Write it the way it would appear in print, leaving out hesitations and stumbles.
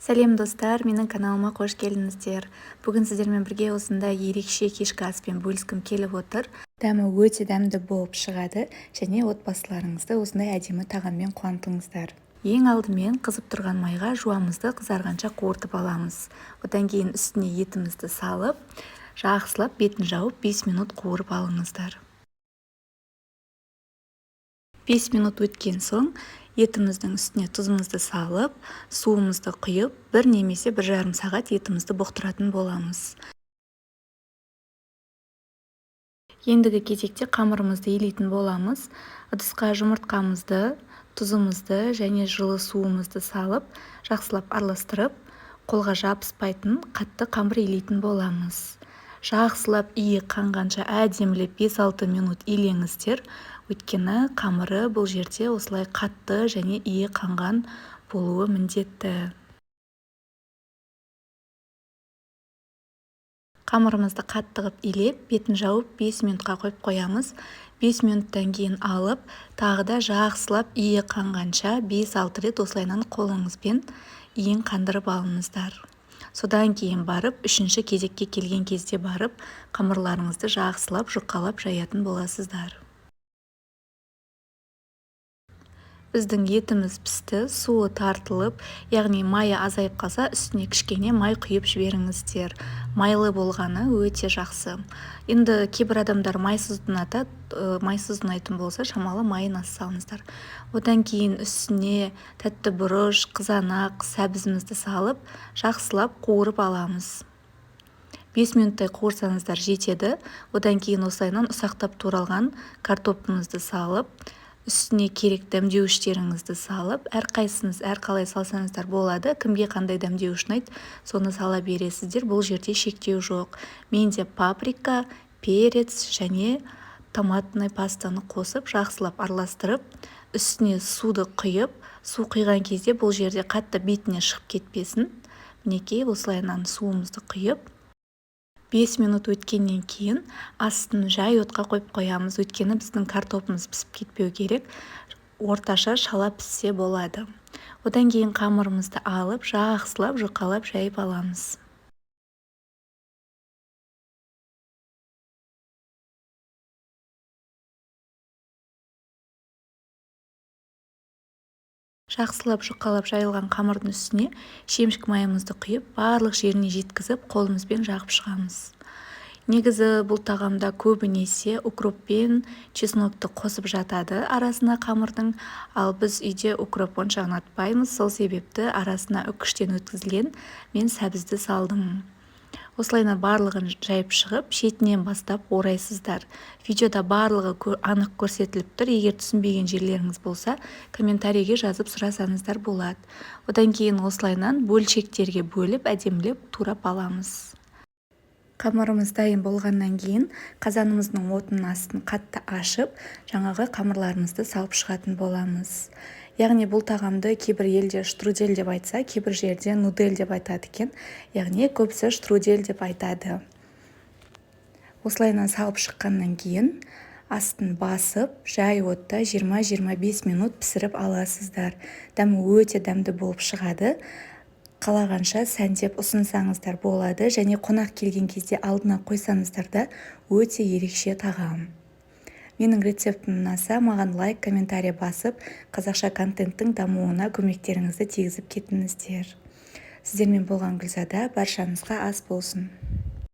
Сәлем достар, менің каналыма қош келдіңіздер. Бүгін сіздермен бірге осындай ерекше кешкі аспен бөліскім келіп отыр. Дәмі өте дәмді болып шығады және отбасыларыңызды осындай әдемі тағаммен қуантыңыздар. Ең алдымен қызып тұрған майға жуамызды қызарғанша қуыртып аламыз. Одан кейін үстіне етімізді салып, жақсылап бетін жауып 5 минут қуырып алыңыздар. 5 минут өткен соң етіміздің үстіне тұзымызды салып, суымызды құйып, бір немесе 1,5 сағат етімізді бұқтыратын боламыз. Ендігі кезекте қамырымызды илейтін боламыз. Ыдысқа жұмыртқамызды, тұзымызды және жылы суымызды салып, жақсылап араластырып, қолға жабыспайтын қатты қамыр илейтін боламыз. Жақсылап иі қанғанша әдемілеп 5-6 минут илеңіздер. Өйткені қамыры бұл жерде осылай қатты және иі қанған болуы міндетті. Қамырымызды қатты қып илеп, бетін жауып 5 минутқа қойып қоямыз. 5 минуттан кейін алып, тағы да жақсылап иі қанғанша 5-6 рет осылайынан қолыңызбен иін қандырып алыңыздар. Содан кейін барып, үшінші кезекке келген кезде барып, қамырларыңызды жақсылап, жұқалап жаятын боласыздар. Біздің етіміз пісті, суы тартылып, яғни майы азайып қалса, үстіне кішкене май құйып жіберіңіздер. Майлы болғаны өте жақсы. Енді кейбір адамдар майсыз ұнатады, майсыз ұнайтын болса, шамалы майын аз салыңыздар. Одан кейін үстіне тәтті бұрыш, қызанақ, сәбізімізді салып, жақсылап қуырып аламыз. 5 минуттай қуырсаңыздар жетеді. Одан кейін осылайынан ұсақтап туралған картопымызды салып, үстіне керек дәмдеуіштеріңізді салып, әрқайсыңыз әрқалай салсаңыздар болады. Кімге қандай дәмдеуіш ұнайды, соны сала бересіздер. Бұл жерде шектеу жоқ. Менде паприка, перец және томатный пастаны қосып, жақсылап араластырып, үстіне суды құйып, су құйған кезде бұл жерде қатты бетіне шығып кетпесін. Мінекей осылайынан суымызды құйып, 5 минут өткеннен кейін астын жай отқа қойып қоямыз. Өйткені біздің картопымыз пісіп кетпеу керек. Орташа шала піссе болады. Одан кейін қамырымызды алып, жақсылап, жұқалап жайып аламыз. Жақсылап жұқалап жайылған қамырдың үстіне шемшік майымызды құйып, барлық жеріне жеткізіп, қолымызбен жағып шығамыз. Негізі бұл тағамда көбінесе укроппен чеснокты қосып жатады арасына қамырдың, ал біз үйде укроп онша ұнатпаймыз. Сол себепті арасына үккіштен өткізілген мен сәбізді салдым. Осылайынан барлығын жайып шығып, шетінен бастап орайсыздар. Видеода барлығы анық көрсетіліп тұр. Егер түсінбеген жерлеріңіз болса, комментарийге жазып сұрасаңыздар болады. Одан кейін осылайынан бөлшектерге бөліп, әдемілеп турап аламыз. Қамырымыз дайын болғаннан кейін қазанымыздың отының астын қатты ашып, жаңағы қамырларымызды салып шығатын боламыз. Яғни бұл тағамды кейбір елде штрудель деп айтса, кейбір жерде нудель деп айтады екен. Яғни көбісі штрудель деп айтады. Осылайынан салып шыққаннан кейін астын басып, жай отта 20-25 минут пісіріп аласыздар. Дәмі өте дәмді болып шығады. Қалағанша сәндеп ұсынсаңыздар болады, және қонақ келген кезде алдына қойсаңыздар да өте ерекше тағам. Менің рецептім ұнаса, маған лайк, комментарий басып, қазақша контенттің дамуына көмектеріңізді тигізіп кетіңіздер. Сіздермен болған Гүлзада, баршаңызға ас болсын.